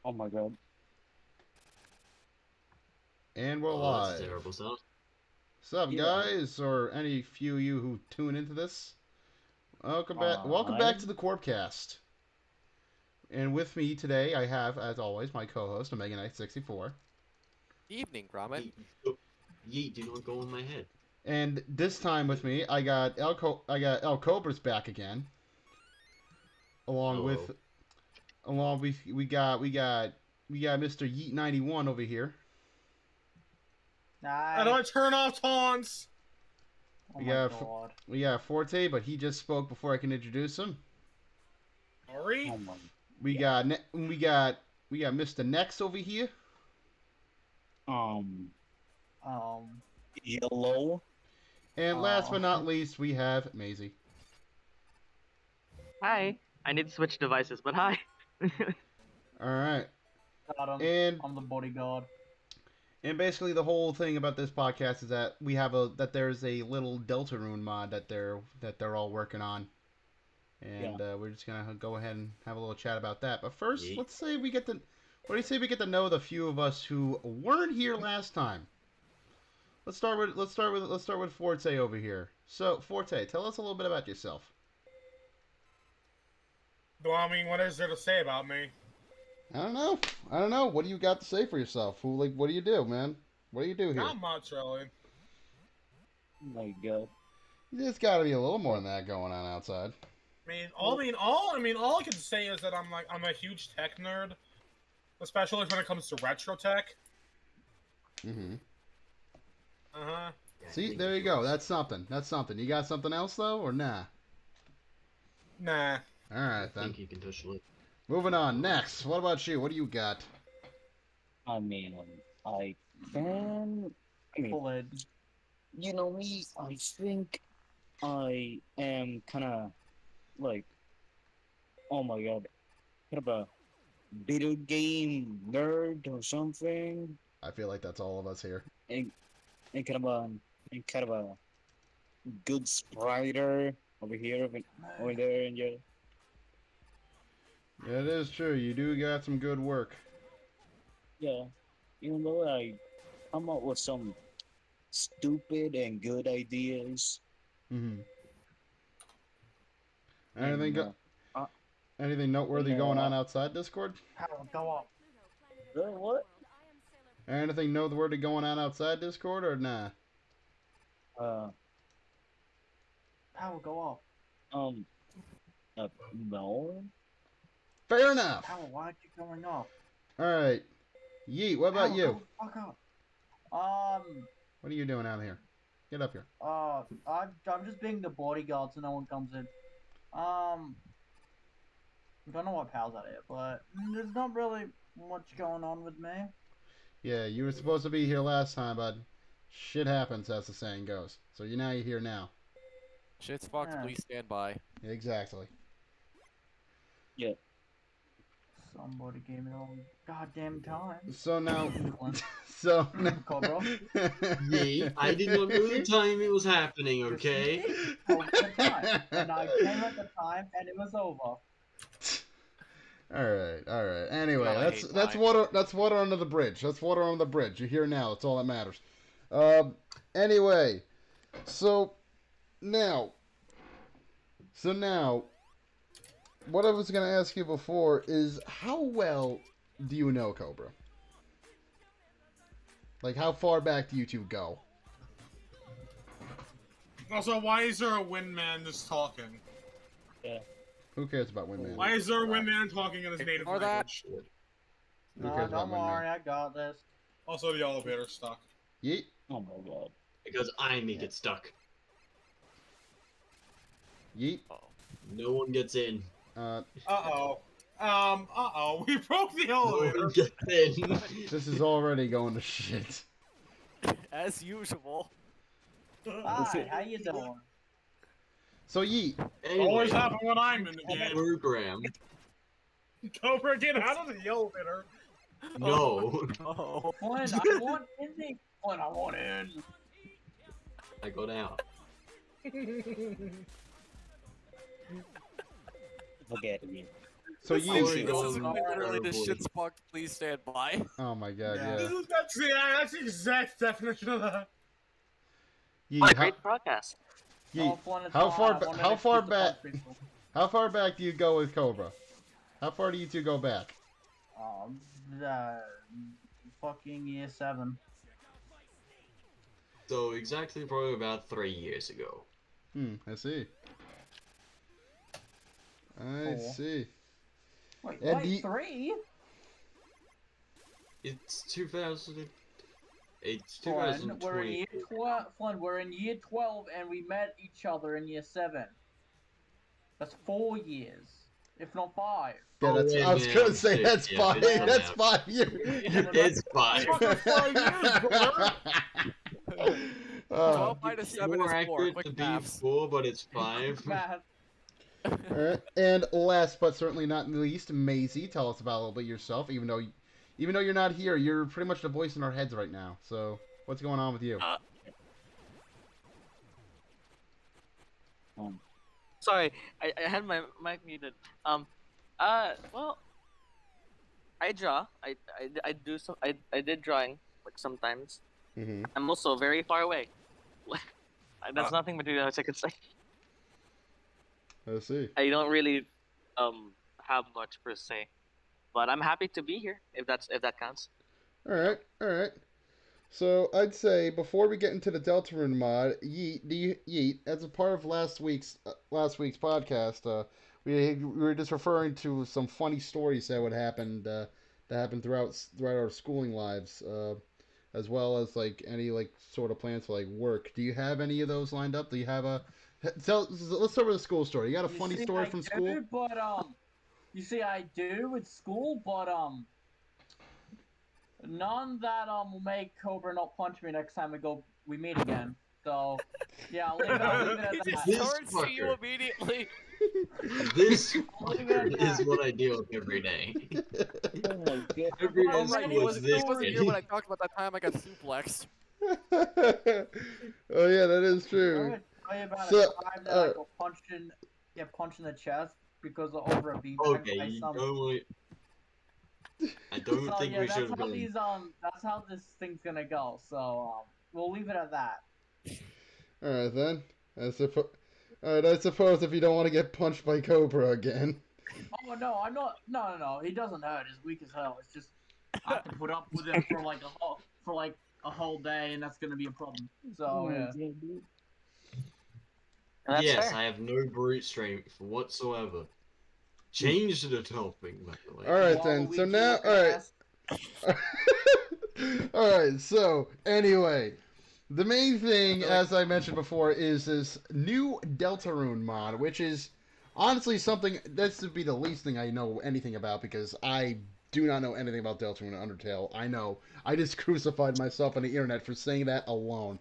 Oh my god. And we're Oh, that's a live. terrible sound. What's up, Yeah. guys, or any few of you who tune into this? Welcome back. Welcome Alright. back to the Corbcast. And with me today, I have, as always, my co-host, Omega Knight 64. Evening, Ramen. Yeet, do not go in my head. And this time with me, I got El Cobra's back again. Along Hello. with, we got Mr. Yeet 91 over here. How do I turn off taunts? Oh We my got god. we got Forte, but he just spoke before I can introduce him. Sorry? Oh my. We got Mr. Next over here. Um. Yellow. And last but Oh. not least, we have Maisie. Hi. I need to switch devices, but hi. All right, Got him. and I'm the bodyguard. basically the whole thing about this podcast is that there's a little Deltarune mod that they're all working on, and we're just gonna go ahead and have a little chat about that. But first, Yeet. let's say we get to what do you say we get to know the few of us who weren't here last time. Let's start with Forte over here. So Forte, tell us a little bit about yourself. Well, I mean, what is there to say about me? I don't know. What do you got to say for yourself? What do you do, man? What do you do here? Not much, really. Oh my god. There's got to be a little more than that going on outside. All I can say is that I'm a huge tech nerd, especially when it comes to retro tech. Mm-hmm. Uh-huh. See, there you go. That's something. You got something else though, or nah? Nah. All right I then. think you can touch the lip. Moving on. Next, what about you? What do you got? I mean, I can. I mean, Bullet. you know me. I think I am kind of like. Oh my god. Kind of a video game nerd or something. I feel like that's all of us here. And kind of a good spriter over here, over there, and yeah. Yeah, it is true. You do got some good work. Yeah, even though I come up with some stupid and good ideas. Mm-hmm. Anything And, anything noteworthy yeah. going on outside Discord? Power, go up. What? Anything noteworthy going on outside Discord or nah? Power, go up. No. Fair enough. Power, why aren't you going up? All right. Yeet, what about Power, you? go fuck up. What are you doing out here? Get up here. I'm just being the bodyguard so no one comes in. I don't know what Pal's out here, but there's not really much going on with me. Yeah, you were supposed to be here last time, but shit happens, as the saying goes. So you're here now. Shit's fucked, Yeah. please stand by. Exactly. Yeah. Somebody gave me the wrong goddamn time. So now, Cobra. Yeet, I did not know the time it was happening, okay? And I came at the time, and it was over. All right. Anyway, God, I that's hate water. That's water under the bridge. That's water under the bridge. You're here now. That's all that matters. Anyway, so now, what I was gonna ask you before is how well do you know Cobra? Like, how far back do you two go? Also, why is there a Windman just talking? Yeah. Who cares about Windman? Why is there a Windman talking in his native Ignore that. language? Who No, cares about don't worry, Windman? I got this. Also, the elevator's stuck. Yeet. Oh my god. Because I make it stuck. Yeet. No one gets in. Uh-oh. We broke the No elevator. one gets in. This is already going to shit. As usual. Hi, how you doing? So Yeet. Always Anyway, happen when I'm in the game. program. Cobra, get out of the elevator. No. Oh. Flynn, I want in the... Flynn, I want in. I got out. Forget it. So This you. is going literally the terribly. shit sparked. Please stand by. Oh my god, Yeah. yeah. That's the exact definition of that. What a Yeet, great broadcast. Yeet. Fun it's How fine. far? I wanted How an far excuse to back? punch people. How far back do you go with Cobra? How far do you two go back? Uh, fucking year 7. So exactly probably about 3 years ago. I see. I 4. see. Wait, And do you- 3? It's 2000. It's Flynn, we're in 2020. year 12. Flynn, we're in year 12, and we met each other in year 7. That's 4 years, if not 5. Yeah, that's. wait, I was man, gonna I'm say sick. that's Yeah, 5. it's That's enough. 5 years. It's 5. Fucking 5 years, brother. 12 minus It's 7 more is 4. accurate Quick to be maths. 4, but it's 5. Matt, Alright, and last but certainly not least, Maisie, tell us about a little bit yourself. Even though you're not here, you're pretty much the voice in our heads right now. So, what's going on with you? Sorry, I had my mic muted. Well, I draw. I do some. I did drawing like sometimes. Mm-hmm. I'm also very far away. That's nothing material else I could say. I see. I don't really have much per se, but I'm happy to be here if that counts. Alright, alright. So, I'd say, before we get into the Deltarune mod, Yeet, as a part of last week's podcast, we were just referring to some funny stories that happened throughout our schooling lives, as well as, like, any, like, sort of plans for, like, work. Do you have any of those lined up? Do you have a... let's start with a school story. You got a funny story from school? But you see, I do with school, but none that will make Cobra not punch me next time we meet again. So yeah, I'll leave it at He just that. This turns to you fucker. immediately. This I'll leave it at is that. what I deal with every day. Oh my god. Every Oh, Oh, day right, right, he he was wasn't, this he wasn't day. here when I talked about that time I got suplexed. Oh yeah, that is I'm true. gonna tell you about So, a time that I got punched in the chest because of over a beanbag Okay, by you some. don't really... I don't So think yeah, we that's should have how been... that's how this thing's gonna go. So we'll leave it at that. Alright then. Alright, I suppose if you don't want to get punched by Cobra again. Oh no, I'm not. No. He doesn't hurt. He's weak as hell. It's just I have to put up with him for like a whole day, and that's gonna be a problem. So yeah. And that's Yes, fair. I have no brute strength whatsoever. Change the topic, by the way. Alright then, so Waluigi now, looking alright. ass. Alright, so, anyway. The main thing, as I mentioned before, is this new Deltarune mod, which is honestly something, this would be the least thing I know anything about, because I do not know anything about Deltarune and Undertale. I know. I just crucified myself on the internet for saying that alone.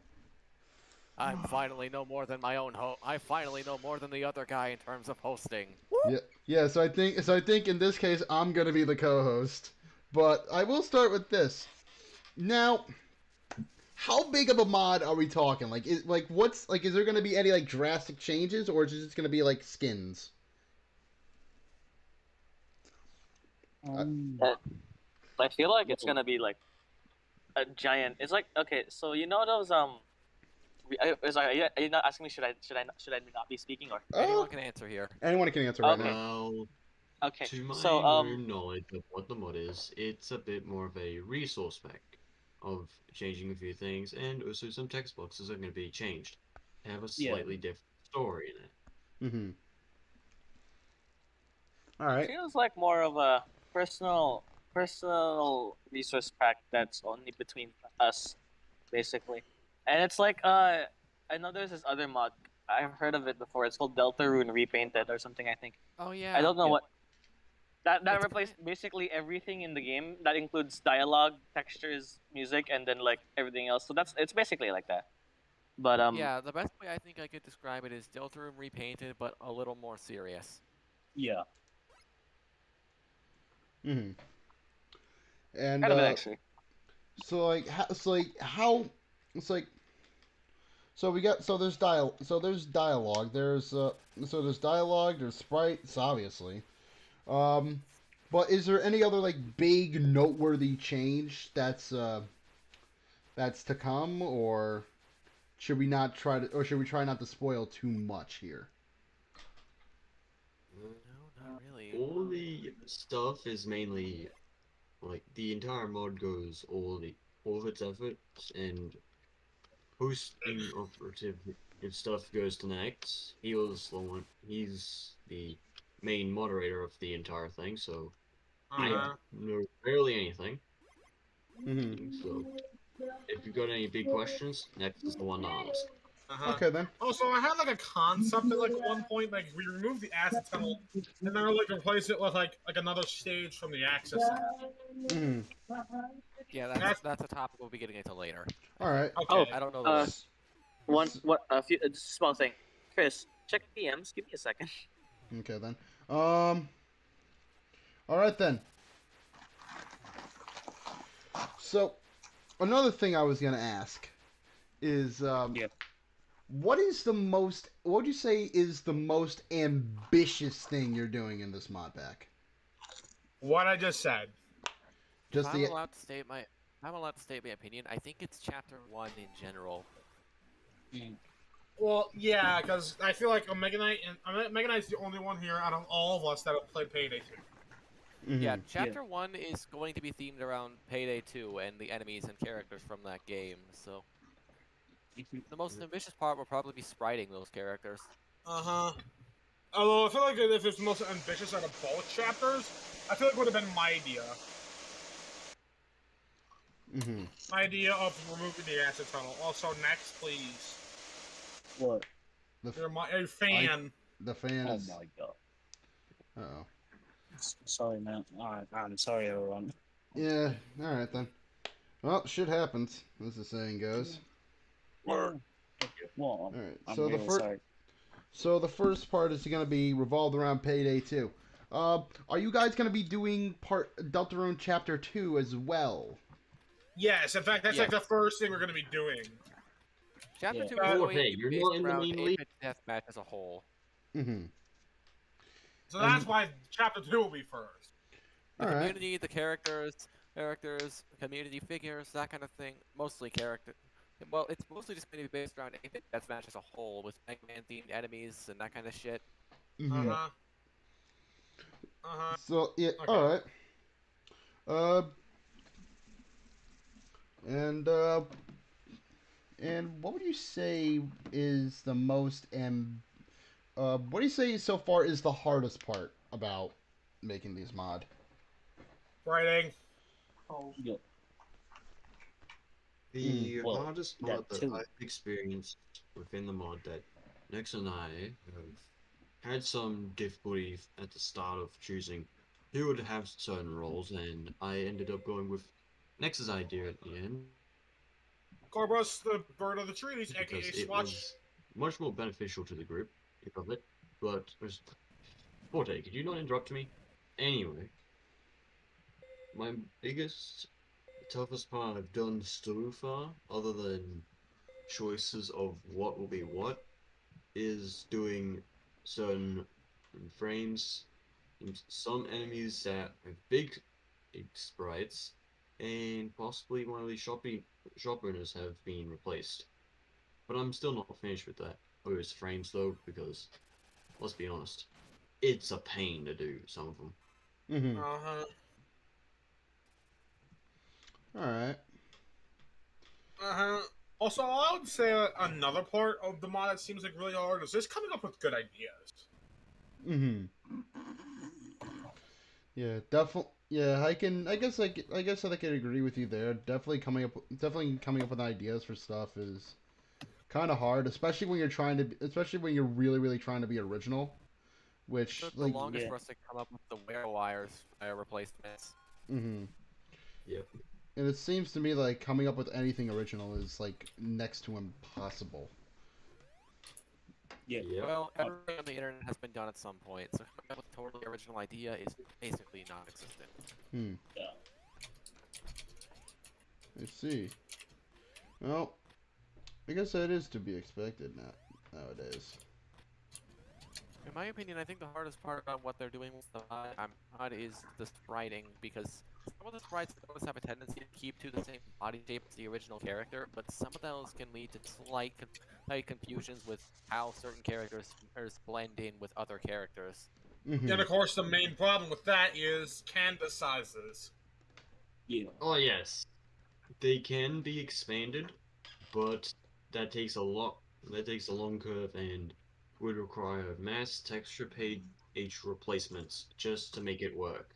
I finally know more than my own I finally know more than the other guy in terms of hosting. Yeah, so I think in this case I'm gonna be the co-host. But I will start with this. Now, how big of a mod are we talking? Is there gonna be any like drastic changes, or is it just gonna be like skins? I feel like it's gonna be like a giant. It's like okay, so you know those are you not asking me should I not be speaking or? Anyone can answer here. Anyone can answer right Okay. now. Well, Okay, to my so own knowledge of what the mod is, it's a bit more of a resource pack of changing a few things, and also some text boxes are going to be changed. They have a slightly different story in it. Mm-hmm. All right. feels like more of a personal resource pack that's only between us, basically. And it's like I know there's this other mod. I've heard of it before. It's called Deltarune Repainted or something, I think. Oh yeah. I don't know what. That It's- replaced basically everything in the game. That includes dialogue, textures, music, and then like everything else. So it's basically like that. But Yeah, the best way I think I could describe it is Deltarune repainted, but a little more serious. Yeah. Mm-hmm. And kind of it actually. so there's dialogue. There's dialogue. There's dialogue. There's sprites, obviously. But is there any other like big noteworthy change that's to come, or should we not try to, or should we try not to spoil too much here? No, not really. All the stuff is mainly like the entire mod goes all of its efforts and hosting operative if stuff goes to Next. He's the main moderator of the entire thing, so I Uh-huh. know barely anything. Mm-hmm. So if you've got any big questions, Next is the one to ask. Uh-huh. Okay then. Oh, so I had like a concept at like one point, like we remove the acid tunnel and then like replace it with like another stage from the access tunnel. Mm-hmm. Yeah, that's a topic we'll be getting into later. All right. Okay. I don't know the way. Just a small thing. Chris, check PMs. Give me a second. Okay then. All right then. So, another thing I was gonna ask is Yeah. what would you say is the most ambitious thing you're doing in this mod pack? What I just said. Just If I'm the allowed to state my opinion, I think it's chapter 1 in general. Well, yeah, because I feel like Omega Knight is the only one here out of all of us that have played Payday 2. Mhm. Yeah, chapter 1 is going to be themed around Payday 2 and the enemies and characters from that game, so the most ambitious part will probably be spriting those characters. Uh-huh. Although I feel like if it's the most ambitious out of both chapters, I feel like it would have been my idea. Mm-hmm. My idea of removing the acid tunnel. Also, next, please. What? You're a fan. The fan Oh is. my god. Oh. Sorry, man. Alright, I'm sorry, everyone. Yeah. All right then. Well, shit happens, as the saying goes. Well, All right. I'm So the really first. sorry. So the first part is going to be revolved around Payday 2. Are you guys going to be doing Deltarune Chapter 2 as well? Yes, in fact, that's Yeah. like the first thing we're going to be doing. Chapter Yeah. 2 is Oh, going hey, to you're be not based in the around main 8-bit deathmatch as a whole. Mm-hmm. So that's why Chapter 2 will be first. The All right. community, the characters, community figures, that kind of thing. Mostly character. Well, it's mostly just going to be based around 8-bit deathmatch as a whole, with Mega Man themed enemies and that kind of shit. Mm-hmm. Uh-huh. Uh-huh. So yeah. Okay. All right. And what would you say is the most what do you say so far is the hardest part about making these mod? Writing. Oh, Yeah. The Well, hardest that part that too. I've experienced within the mod that Nex and I have had some difficulty at the start of choosing who would have certain roles, and I ended up going with Nex's idea at the end Corbus, the bird of the trees, aka because it Swatch. was much more beneficial to the group of it. But Forte, could you not interrupt me? Anyway, my biggest, toughest part I've done so far, other than choices of what will be what, is doing certain frames. Some enemies that have big sprites, and possibly one of these shop owners have been replaced. But I'm still not finished with that. Those frames though, because let's be honest, it's a pain to do some of them. Mm-hmm. Uh-huh. All right. Uh-huh. Also, I would say another part of the mod that seems like really hard is just coming up with good ideas. Mm-hmm. Yeah, definitely. Yeah, I can. I guess I can agree with you there. Definitely coming up with ideas for stuff is kind of hard, especially when especially when you're really trying to be original. It Which took the like, longest yeah. for us to come up with the wear wires replacements. mm-hmm. Yep. And it seems to me like coming up with anything original is like next to impossible. Yeah. Yep. Well, everything on the internet has been done at some point, so coming up with a totally original idea is basically non-existent. Hmm. Yeah. I see. Well, I guess that is to be expected nowadays. In my opinion, I think the hardest part about what they're doing with the mod is the spriting, because some of the sprites I notice have a tendency to keep to the same body shape as the original character, but some of those can lead to slight confusions with how certain characters blend in with other characters. And Mm-hmm. of course, the main problem with that is canvas sizes. Yeah. Oh yes, they can be expanded, but that takes a lot. That takes a long curve and would require mass texture page replacements just to make it work.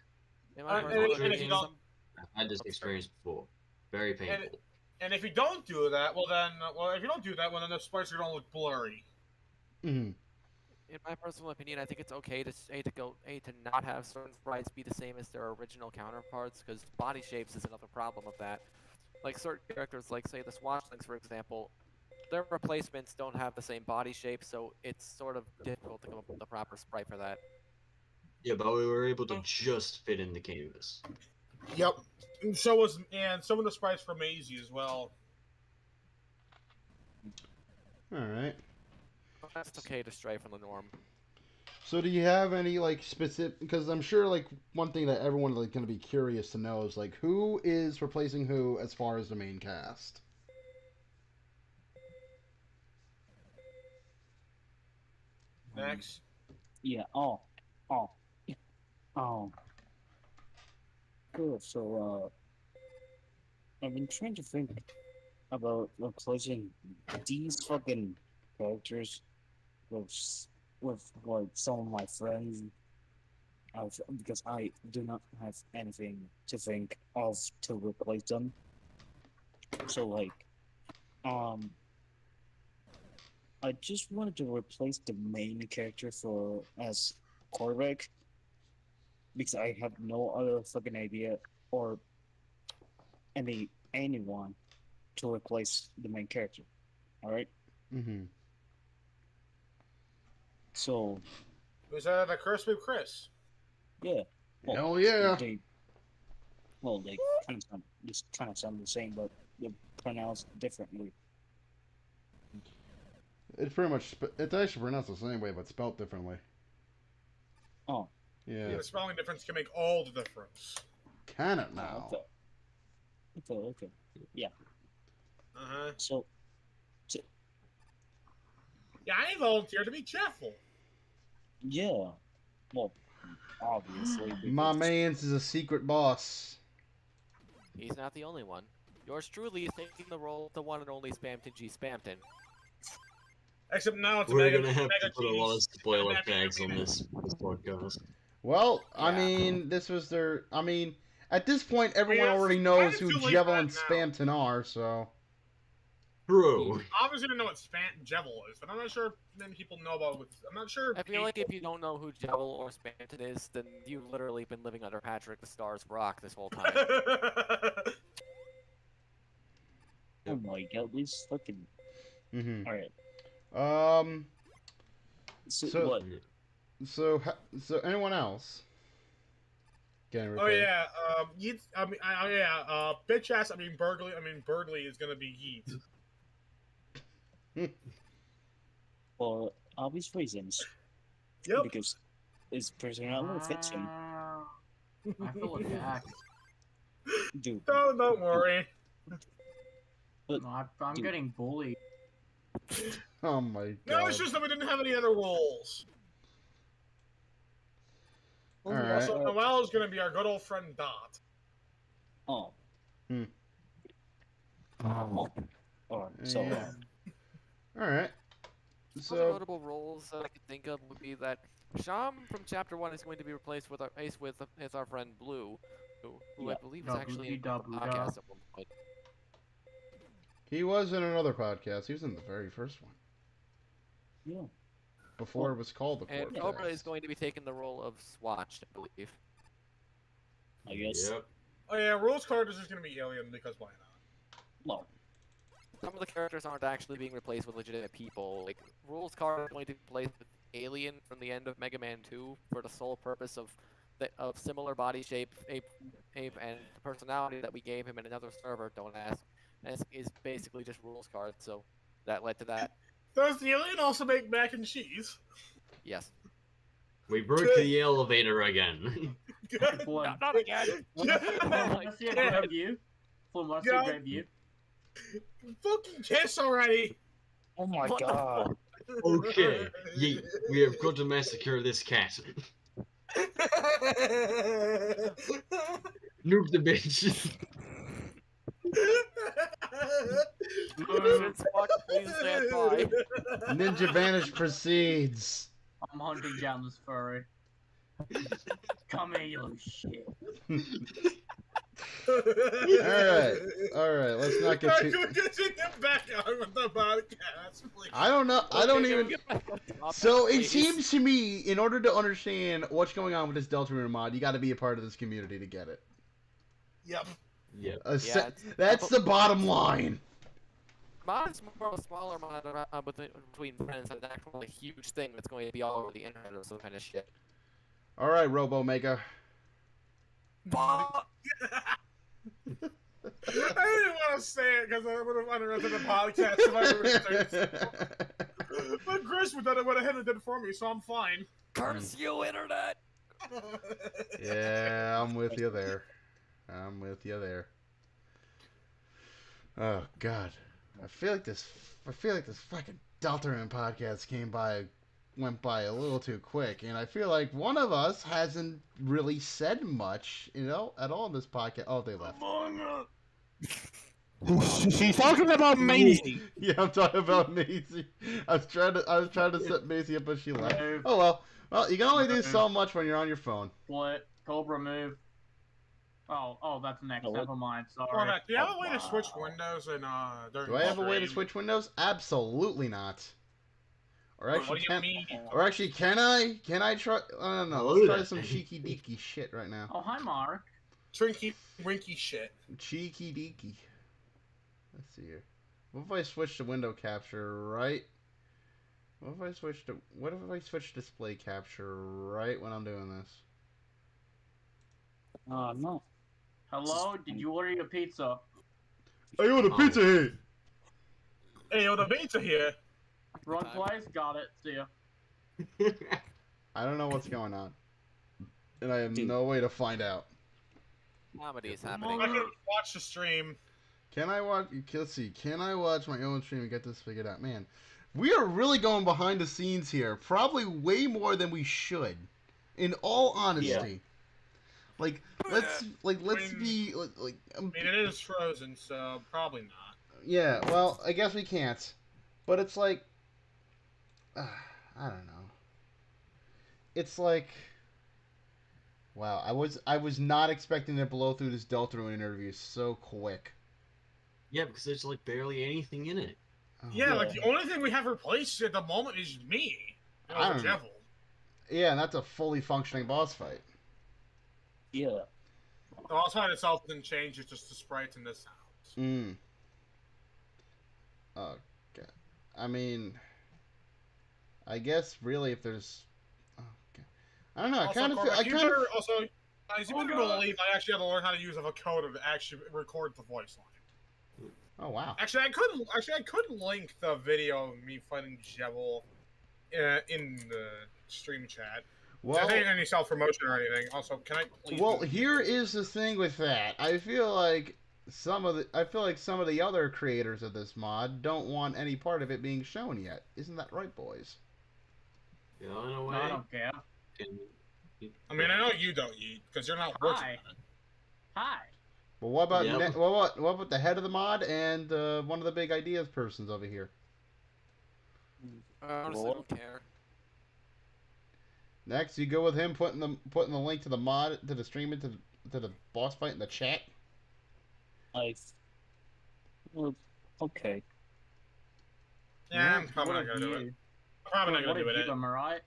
In my And, personal and if you opinion, Unfortunately, don't, some I've had this oh, sorry. experience before. Very and, painful. and if you don't do that, if you don't do that, well, then the sprites are gonna look blurry. Mm-hmm. In my personal opinion, I think it's okay to to not have certain sprites be the same as their original counterparts, because body shapes is another problem of that. Like certain characters, like say the Swatchlings, for example, their replacements don't have the same body shape, so it's sort of difficult to come up with the proper sprite for that. Yeah, but we were able to just fit in the canvas. Yep. And some of the sprites for Maisie as well. All right. But that's okay to stray from the norm. So do you have any like specific? Because I'm sure like one thing that everyone like going to be curious to know is like who is replacing who as far as the main cast. Next. Yeah. Oh. Oh. Cool. So, I've been trying to think about replacing these fucking characters with like some of my friends. Because I do not have anything to think of to replace them. So um, I just wanted to replace the main character for as Corvik because I have no other fucking idea or anyone to replace the main character. All right, Mm-hmm. so Was that the Curse with Chris? yeah, well, Hell yeah! they they kind of sound the same, but they're pronounced differently. It's pretty much it's actually pronounced the same way but spelt differently. Oh, Yeah. The spelling difference can make all the difference. Can it oh, now? okay, yeah. Uh-huh. So, Yeah, I volunteered to be Jeffel. yeah, well, obviously My because man's is a secret boss. He's not the only one. Yours truly is taking the role of the one and only Spamton G. Spamton. Except now it's We're Mega gonna have to Mega put a lot of G's. spoiler tags on this podcast. Well, I Yeah. mean, this was their. I mean, at this point, everyone it's already kind knows of who too late Jevil for and that now. Spamton are, so. True. Obviously, I know what Jevil is, but I'm not sure if many people know about what. I'm not sure. I feel like if you don't know who Jevil or Spamton is, then you've literally been living under Patrick the Star's rock this whole time. oh my god, this fucking Mm-hmm. all right. So So, what? so anyone else? Getting Oh replaced? yeah, Yeet. Bitch ass. Burgley. Burgley is gonna be Yeet. For obvious reasons, Yep. because his personality fits him. I feel attacked. Dude, Don't worry. but No, I'm Dude. getting bullied. Oh my No, god. it's just that we didn't have any other roles. All right. Also, Noelle is gonna be our good old friend Dot. Oh. Hmm. Oh. So Yeah. All right. Other So notable roles that I could think of would be that Sham from Chapter 1 is going to be replaced with our friend Blue, who I Yeah. believe was actually in the Double-dee-double-da. podcast at one point. he was in another podcast. He was in the very first one yeah. before it was called the And Corbcast. Cobra is going to be taking the role of Swatch, I believe. I guess. Yep. Oh yeah, Rules card is just gonna be Alien because why not? Well, Some of the characters aren't actually being replaced with legitimate people. Like, Rules Card is going to be replaced with Alien from the end of Mega Man 2 for the sole purpose of similar body shape, ape, and the personality that we gave him in another server, don't ask, and is basically just Rules Card, so that led to that. Does the Alien also make mac and cheese? Yes. We broke the elevator again. Flynn, Not again. wanna see a great view? Flynn, wanna see a great view? Fucking kiss already! Oh my What the god. Okay, yeet. We have got to massacre this cat. Nuke the bitch. Since fuck, please stand by. Ninja Vanish proceeds. I'm hunting down this furry. Come here, you little shit. Alright, let's not get too... Can we get back on with the podcast, please? I don't know, I don't even... So, it Please. seems to me, in order to understand what's going on with this Deltarune mod, you gotta be a part of this community to get it. Yep. Yeah. That's the bottom line. Mod is more of a smaller mod between friends. That's actually a huge thing that's going to be all over the internet or some kind of shit. Alright, Robo Mega. Fuck! I didn't want to say it because I would have interrupted the podcast if I were But Chris went ahead and did it for me, so I'm fine. Curse you, internet! Yeah, I'm with you there. Oh God, I feel like this fucking Deltarune podcast went by a little too quick, and I feel like one of us hasn't really said much, at all in this podcast. Oh, they left. She's talking about Maisie. Yeah, I'm talking about Maisie. I was trying to set Maisie up, but she left. Oh well. Well, you can only do so much when you're on your phone. Split. Cobra move. Oh, that's next. Oh, what? Never mind. Sorry. Cormac, do you have a way to switch windows and during Do I have a way to stream? switch windows? Absolutely not. Or What actually, do you mean? Or actually, can I? Can I try? I don't know. Let's try some cheeky deeky shit right now. Oh, hi, Mark. Trinky winky shit. Cheeky deeky. Let's see here. What if I switch to window capture right? What if I switch to display capture right when I'm doing this? No. Hello? Did you order your pizza? I ordered pizza here. Hey, yo, the pizza here. Wrong place? Got it. See ya. I don't know what's going on, and I have Dude. no way to find out. Comedy is I happening. can watch the stream. Can I watch? Let's see. Can I watch my own stream and get this figured out? Man, we are really going behind the scenes here. Probably way more than we should. In all honesty, let's be like. I mean, it is frozen, so probably not. Yeah. Well, I guess we can't. But it's like, I don't know. It's like, wow. I was not expecting to blow through this Deltarune interview so quick. Yeah, because there's like barely anything in it. Oh, Yeah, like the only thing we have replaced at the moment is me. I don't know. Devil. Yeah, and that's a fully functioning boss fight. Yeah. The boss fight itself didn't change, it's just the sprites and the sounds. Mm. Okay. I mean, I guess really if there's, okay. I don't know. Also, Cormac, you better believe I actually had to learn how to use a vocoder to actually record the voice line. Oh wow. Actually, I could link the video of me fighting Jebel in the stream chat. Well, I ain't any self promotion or anything. Also, can I please? Well, here is the thing with that. I feel like some of the other creators of this mod don't want any part of it being shown yet. Isn't that right, boys? Yeah, in a way. No, I don't care. I mean, I know you don't eat because you're not working. Hi. Hi. Well, what about Yep. what about the head of the mod and one of the big ideas persons over here? I honestly don't care. Next, you go with him putting the link to the mod to the stream to the boss fight in the chat. Well, okay. Yeah, I'm probably not gonna do it. I'm probably not gonna do it. Am I right?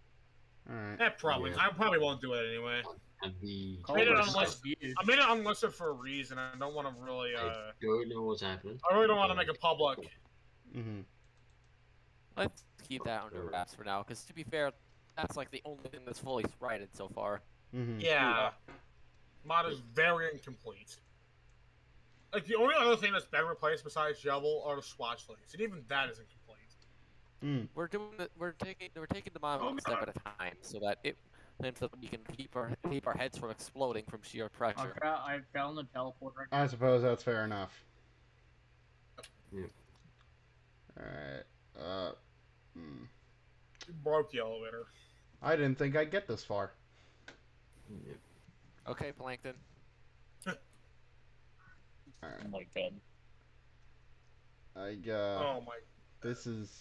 All right. Yeah, probably. Yeah. I probably won't do it anyway. And the I made it Cobra's unless- view. I made it unlisted for a reason. I don't want to really. I don't know what's happening. I really don't want to make it public. Mm-hmm. Let's keep that under wraps for now, because to be fair, that's like the only thing that's fully righted so far. Mm-hmm. Yeah. Mod is very incomplete. Like the only other thing that's been replaced besides Jebel are the swatch links, and even that is incomplete. Mm. We're taking the mod one step at a time, so that and so that we can keep our heads from exploding from sheer pressure. I found the teleport right I now. suppose that's fair enough. Yeah. Alright. Hmm. You broke the elevator. I didn't think I'd get this far. Yeah. Okay, Plankton. Alright. Oh my god. Oh my. This is...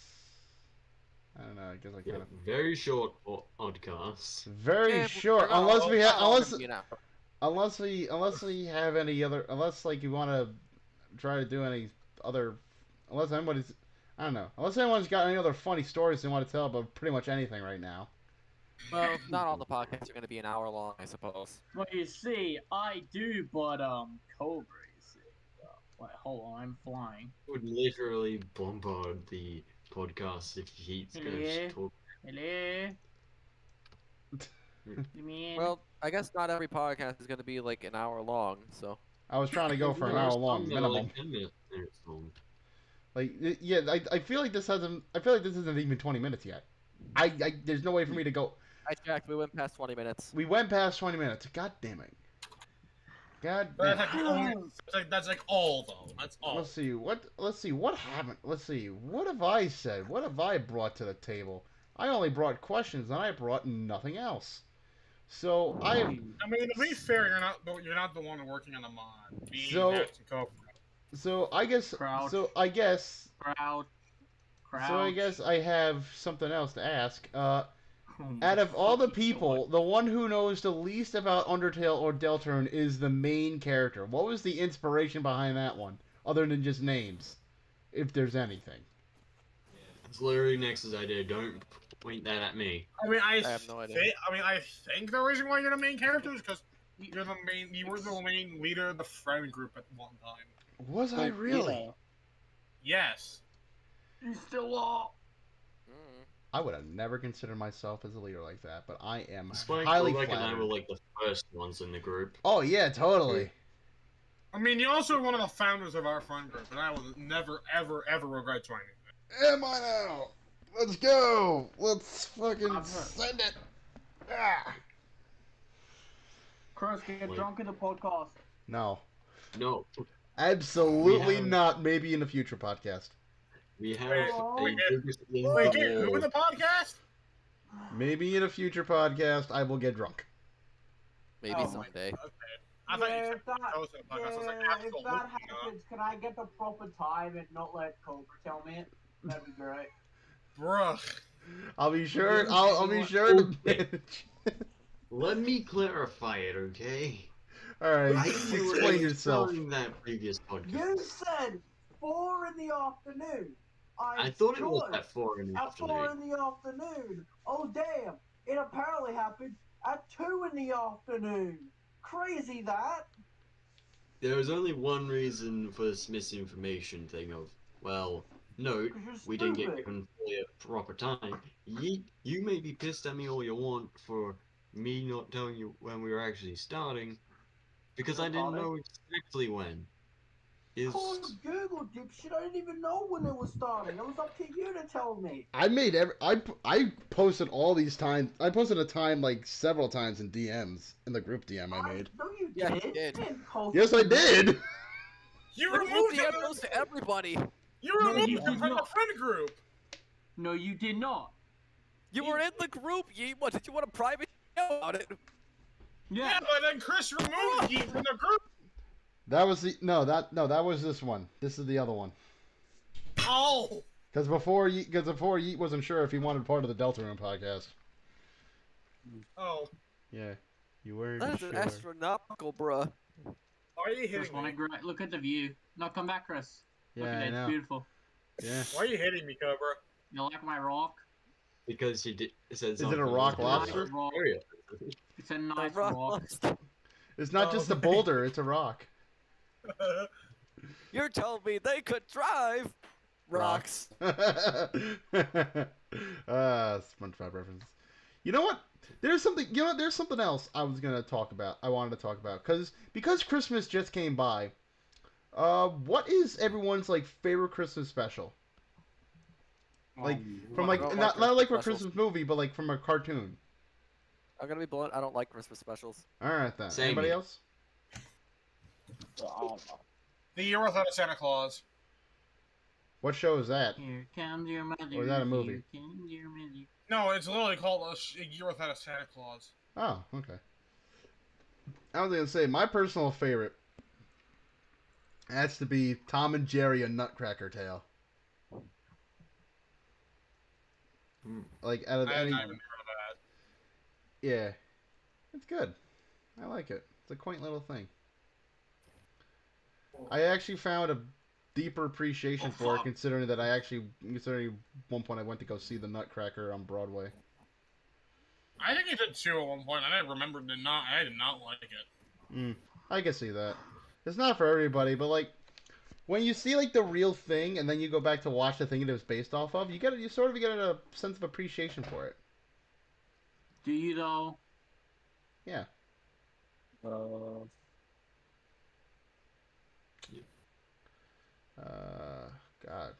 I don't know, I guess I Yeah, kind of... very short podcast. Very Yeah, short, we're not unless all- we we're have... not all gonna be an hour. Unless we have any other... Unless, like, you want to try to do any other... Unless anybody's... I don't know. Unless anyone's got any other funny stories they want to tell about pretty much anything right now. Well, not all the podcasts are going to be an hour long, I suppose. Well, you see, I do, but Cobra. You see. Wait, hold on, I'm flying. Would literally bombard the podcast if Heat's going Yeah. to talk. Hello. You mean? Well, I guess not every podcast is going to be like an hour long, so. I was trying to go for an There are hour long some that are minimum. like 10 minutes long. Like, yeah, I feel like this hasn't... I feel like this isn't even 20 minutes yet. There's no way for me to go... I checked, we went past 20 minutes. We went past 20 minutes. God damn it. God That's damn it. like, that's like all though. That's all. Let's see what happened. Let's see, what have I said? What have I brought to the table? I only brought questions and I brought nothing else. So I mean, to be fair, you're not the one working on the mod. So I guess Crowd. so I guess Crowd. so I guess I have something else to ask. Oh my Out of all the fucking people, the one who knows the least about Undertale or Deltarune is the main character. What was the inspiration behind that one, other than just names, if there's anything? It's literally Nexus idea. Don't point that at me. I mean, I have no idea. I think the reason why you're the main character is because you were the main leader of the friend group at one time. Was I really? Yes. You still are. Mm. I would have never considered myself as a leader like that, but I am Spike, highly Ulrich, and I flattered. were like the first ones in the group. Oh yeah, totally. I mean, you're also one of the founders of our friend group, and I will never, ever, ever regret joining it. Am I now? Let's go. Let's fucking I've heard. send it. Ah. Chris, get Wait. drunk in the podcast. No, No, absolutely We have- not. Maybe in a future podcast. we have Wait, a wait, biggest Wait, who in the podcast? Maybe in a future podcast, I will get drunk. Maybe Oh my someday. Okay. I thought you Yeah, said if that, I was in the podcast. I was like, if absolutely that not. happens, can I get the proper time and not let Cobra tell me it? That'd be great. Bruh. I'll be sure. I'll be sure to manage. Let me clarify it, okay? All right, I explain yourself. during that previous You podcast. said 4 in the afternoon. I thought it was joined at 4 in the at 4 afternoon. in the afternoon. Oh damn! It apparently happened at 2 in the afternoon. Crazy that. There was only one reason for this misinformation thing of, well, no, 'Cause you're we didn't get stupid. given fully a proper time. You may be pissed at me all you want for me not telling you when we were actually starting, because I didn't know exactly when. Call Google, dipshit. I didn't even know when it was starting. It was up to you to tell me. I made I posted all these times. I posted a time like several times in DMs in the group DM I made. No, you Yeah, did. you did. didn't post Yes, it I to me. did. You The removed DM him. goes to everybody. You No, removed you him did from the not. friend group. No, you did not. You were in the group, Yeet. What, did you want a private show about it? Yeah, but then Chris removed you from the group. That was the that was this one. This is the other one. Oh. Because before Yeet wasn't sure if he wanted part of the Deltarune podcast. Oh. Yeah, you weren't That's sure. an astronomical, bruh. Why are you Chris, hitting me? look at the view. No, come back, Chris. Look Yeah, at I it. know. It's beautiful. Yeah. Why are you hitting me, Cobra? You like my rock? Because you did, it said Is it a something rock was lobster? very offensive. It's a The nice rock rock. monster. It's not just a boulder; it's a rock. You're telling me they could drive rocks. SpongeBob references. You know what? There's something. You know what? There's something else I was gonna talk about. I wanted to talk about because Christmas just came by. What is everyone's like favorite Christmas special? Like from like What not like a Christmas Christmas movie, but like from a cartoon. I'm gonna be blunt. I don't like Christmas specials. All right then. Same Anybody here. else? So, I don't know. The Year Without a Santa Claus. What show is that? Here comes your mother. Or is that a movie? Here comes your mother. No, it's literally called A Year Without a Santa Claus. Oh, okay. I was gonna say my personal favorite has to be Tom and Jerry: A Nutcracker Tale. Like out of I have any, not even heard of that. yeah, it's good. I like it. It's a quaint little thing. I actually found a deeper appreciation for it, considering one point I went to go see the Nutcracker on Broadway. I think I did too at one point. I remembered I did not like it. I can see that. It's not for everybody, but like when you see like the real thing and then you go back to watch the thing it was based off of, you sort of get a sense of appreciation for it. Do you though? Yeah. Uh, God.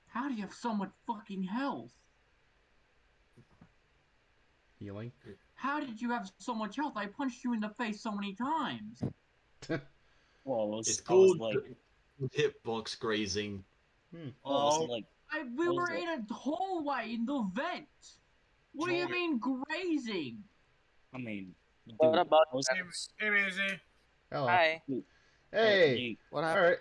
How do you have so much fucking health? Healing. How did you have so much health? I punched you in the face so many times. well, It's I was called like, hitbox grazing. well, like, We What was were it? in a hallway in the vent. What do you Joy. mean grazing? I mean, dude, What about I was, Hey, Maisie. Hello. Hi. Hey. What All happened?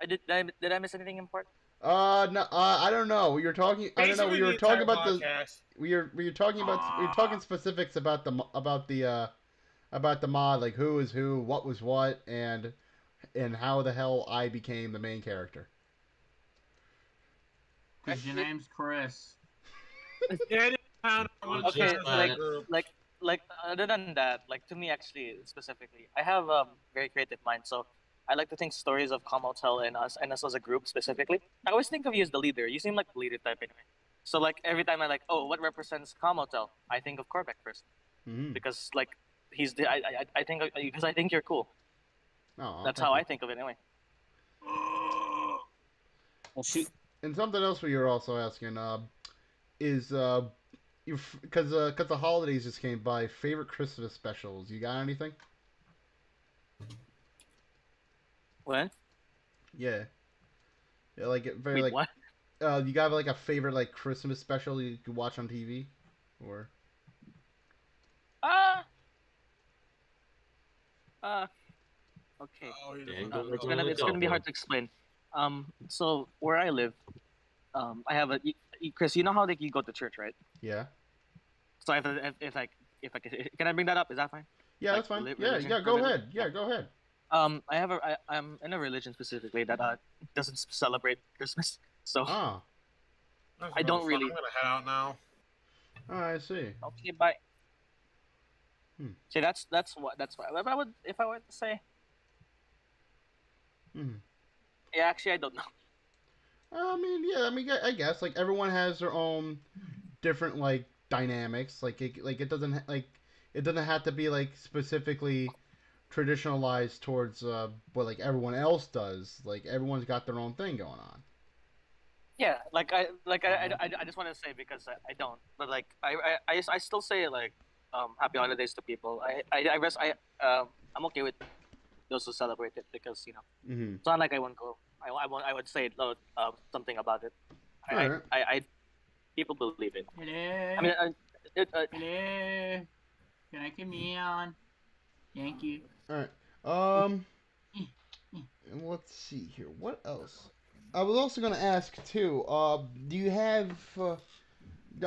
right. Did I miss anything important? No. I don't know. We were talking. I don't know. Basically, We were the talking entire about the. podcast. We were talking about. We were talking specifics about the mod, like who is who, what was what, and how the hell I became the main character. Because your name's Chris. Yeah, I did found out Well, when just Okay, Santa's that. in the group. like other than that, like to me actually specifically, I have very creative mind, so I like to think stories of Comotel and us as a group specifically. I always think of you as the leader. You seem like the leader type anyway. So like every time I like, oh, what represents Comotel? I think of Corbeck first Mm-hmm. because like he's the I think because I think you're cool. Oh, That's thank how you. I think of it anyway. well, shoot, And something else we were also asking is you because the holidays just came by. Favorite Christmas specials? You got anything? What? Yeah. Yeah, like very Wait, like. what? You got like a favorite like Christmas special you could watch on TV, or? Ah. Okay. Oh, he Dang, doesn't go know. with It's gonna be Delta. hard to explain. So where I live, I have Chris. You know how like you go to church, right? Yeah. So if I can I bring that up? Is that fine? Yeah, Like, that's fine. religion? Yeah. Go ahead. Yeah, go ahead. I'm in a religion specifically that doesn't celebrate Christmas, so Ah. That's I no don't fun. really. I'm gonna head out now. Oh, I see. Okay, bye. Hmm. See, that's what if I were to say. Hmm. Yeah, actually, I don't know. I mean, yeah. I mean, I guess like everyone has their own different like dynamics. It doesn't have to be like specifically traditionalized towards what like everyone else does. Like everyone's got their own thing going on. Yeah, I just want to say because I don't, but like I still say like happy holidays to people. I'm okay with those who celebrate it because Mm-hmm. it's not like I won't go. I would say something about it. All right. People believe it. Hello. I mean, Hello. Can I come in? Thank you. All right. And let's see here. What else? I was also gonna ask too. Do you have? I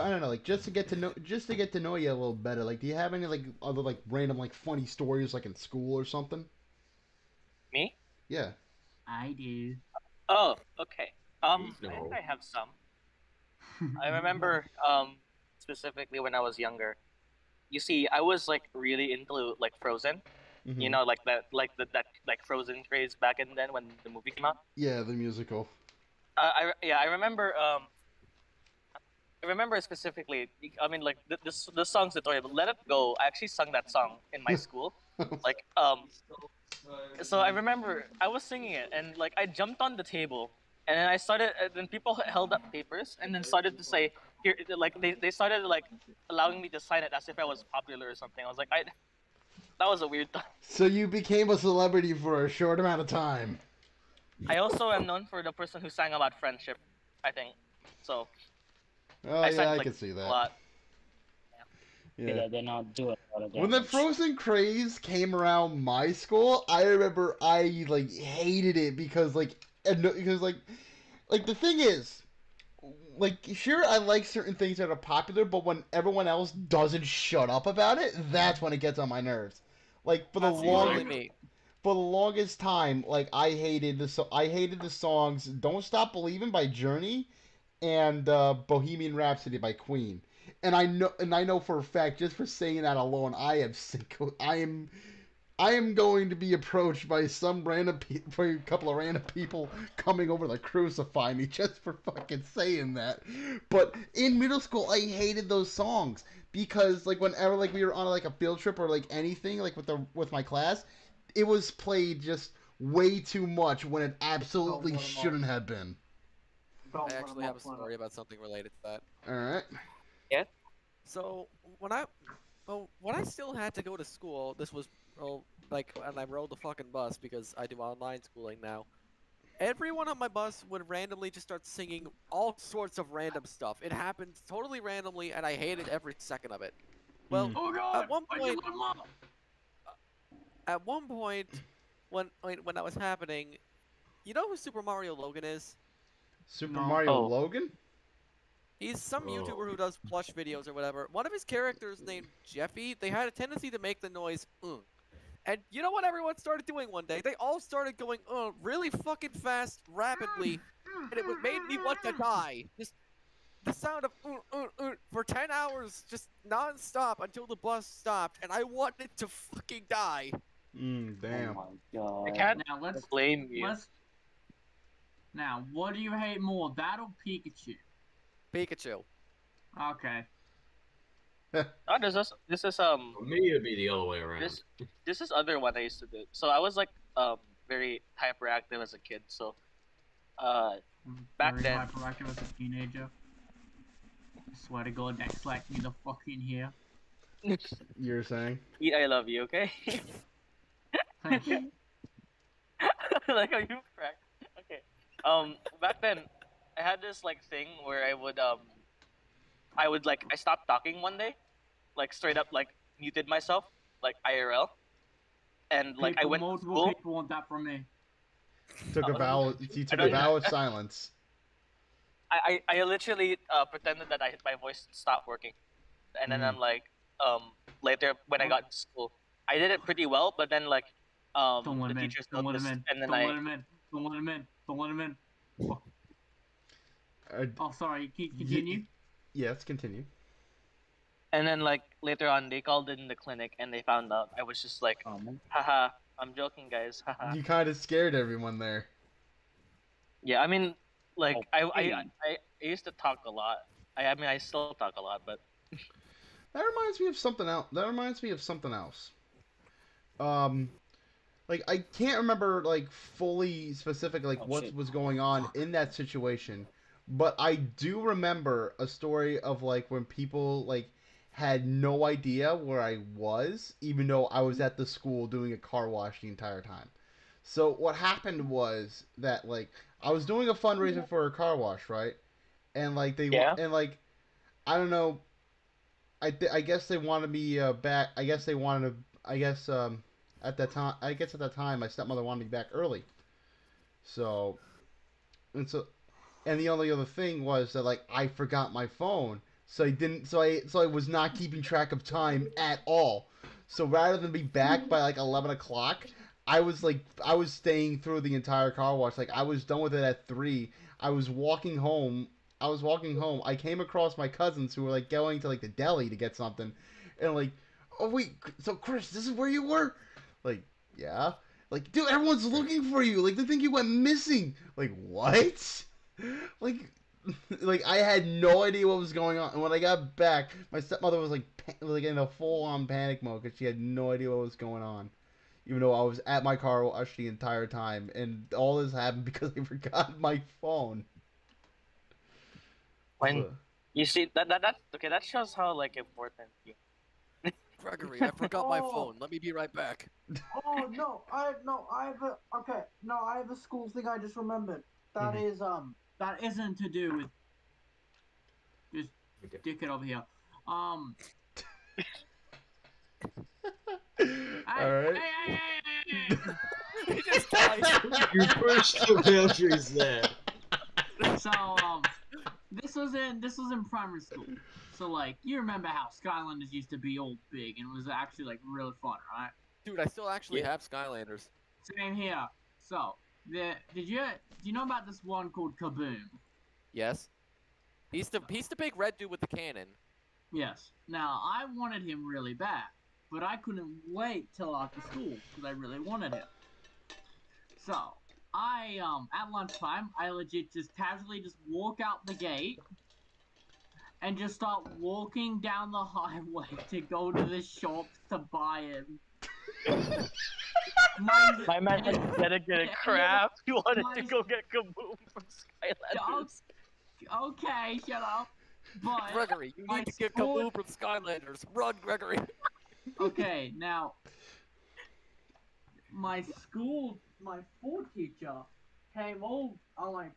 don't know. Like just to get to know you a little better. Like, do you have any like other like random like funny stories like in school or something? me? Yeah. I do. Oh, okay. I No. think I have some. I remember specifically when I was younger. You see, I was like really into like Frozen. Mm-hmm. You know, like that like Frozen craze back in then when the movie came out. Yeah, the musical. I remember. I remember specifically. I mean, like the song's tutorial, but "Let It Go." I actually sung that song in my school. Like so I remember I was singing it, and like I jumped on the table, and then I started. And then people held up papers, and then started to say, like they started like allowing me to sign it as if I was popular or something. I was like, that was a weird time. So you became a celebrity for a short amount of time. I also am known for the person who sang about friendship, I think. So Oh I yeah, sang I like can see a that. lot. Yeah. Yeah, they're not doing a lot of When the damage. Frozen craze came around my school, I remember I like hated it because like the thing is, like sure I like certain things that are popular, but when everyone else doesn't shut up about it, that's when it gets on my nerves. Like That's literally Right. me. for the longest time, like I hated the songs "Don't Stop Believing" by Journey and Bohemian Rhapsody by Queen. And I know for a fact, just for saying that alone, I am going to be approached by for a couple of random people coming over to crucify me just for fucking saying that. But in middle school, I hated those songs because like whenever like we were on like a field trip or like anything like with my class, it was played just way too much when it absolutely let 'em off. shouldn't have been. Don't I let actually him have a off, Lena. story about something related to that. All right. So when I still had to go to school, this was like and I rode the fucking bus because I do online schooling now. Everyone on my bus would randomly just start singing all sorts of random stuff. It happened totally randomly, and I hated every second of it. Well, Mm. Oh God! at one I point, just let him off. when that was happening, you know who Super Mario Logan is? Super No. Mario Oh. Logan? He's some Oh. YouTuber who does plush videos or whatever. One of his characters named Jeffy, they had a tendency to make the noise And you know what everyone started doing one day? They all started going really fucking fast, rapidly, and it made me want to die. Just the sound of for 10 hours, just non-stop until the bus stopped, and I wanted to fucking die. Damn. Oh my god. I can't Now blame you. Now, what do you hate more, that or Pikachu? Pikachu. Okay. Oh, this is For me, it'd be the other way around. this is other one I used to do. So I was like very hyperactive as a kid. So back Very then, hyperactive as a teenager. I swear to God, that slapped me the fucking here. You're saying? eat I love you, okay? Thank you. Like how you cracked. Okay. Back then, I had this like thing where I would like I stopped talking one day, like straight up like muted myself, like IRL, and like I went to Multiple school. people want that from me. Took a vow. You took a don't- vow of silence. I literally pretended that my voice stopped working, and then I'm like later when I got to school, I did it pretty well, but then like Don't let the him in. teachers Don't let him noticed, in. and then Don't let him in. Don't let him in. Don't let him in. Oh, sorry. Can you continue? Yeah, let's continue. and then like later on they called in the clinic and they found out. I was just like, haha, I'm joking, guys, haha. You kind of scared everyone there. Yeah, I mean, like Okay. I used to talk a lot. I mean, I still talk a lot, but That reminds me of something else. Um, like I can't remember like fully specific like what shit. was going on in that situation, but I do remember a story of like when people like had no idea where I was, even though I was at the school doing a car wash the entire time. So what happened was that like I was doing a fundraiser for a car wash, right? And like yeah. and like I don't know, I guess they wanted me back. I guess they wanted to. I guess at that time. I guess at that time, my stepmother wanted me back early. So and so and the only other thing was that like I forgot my phone, so I didn't. So I was not keeping track of time at all. So rather than be back by like 11 o'clock, I was staying through the entire car wash. Like I was done with it at 3. I was walking home. I came across my cousins who were like going to like the deli to get something, and like, oh wait, so Chris, this is where you were? Like, yeah. Like, dude, everyone's looking for you. Like, they think you went missing. Like, what? Like, like I had no idea what was going on. And when I got back, my stepmother was like in a full-on panic mode because she had no idea what was going on. Even though I was at my car wash the entire time, and all this happened because I forgot my phone. When So, You see that okay. That shows how like important you. Gregory, I forgot my Oh. phone. Let me be right back. Oh no, I have a school thing I just remembered. That Mhm. is that isn't to do with this Okay. dickhead over here. All right. Hey. He just died. You pushed the boundaries there. So this was in primary school. So like you remember how Skylanders used to be all big and it was actually like really fun, right? Dude, I still actually Yeah. have Skylanders. Same here. So do you know about this one called Kaboom? Yes. He's the big red dude with the cannon. Yes. Now I wanted him really bad, but I couldn't wait till after school because I really wanted him. So I at lunchtime I legit just casually just walk out the gate and just start walking down the highway to go to the shops to buy him. My man had dedicated craft. He wanted to my- go get Kaboom from Skylanders. Okay, shut up. But Gregory, you my need to get school- Kaboom from Skylanders. Run, Gregory. okay, now my school teacher came all like